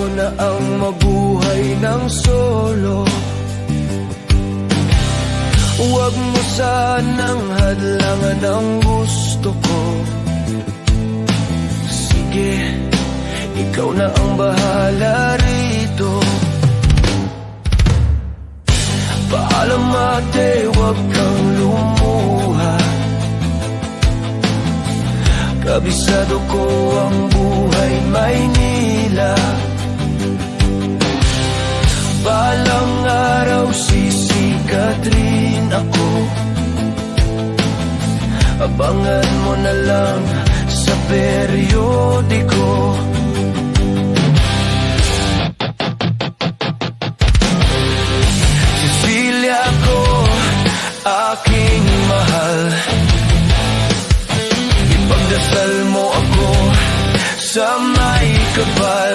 ko na ang mabuhay ng solo. Huwag mo sanang hadlangan ang gusto ko. Sige, ikaw na ang bahala rito. Paalam ate, huwag kang lumuha. Kabisado ko ang buhay Maynila. Balang araw sisikat rin ako. Abangan mo na lang sa periodiko. Cecilia ko, aking mahal, ipagdasal mo ako sa may kapal.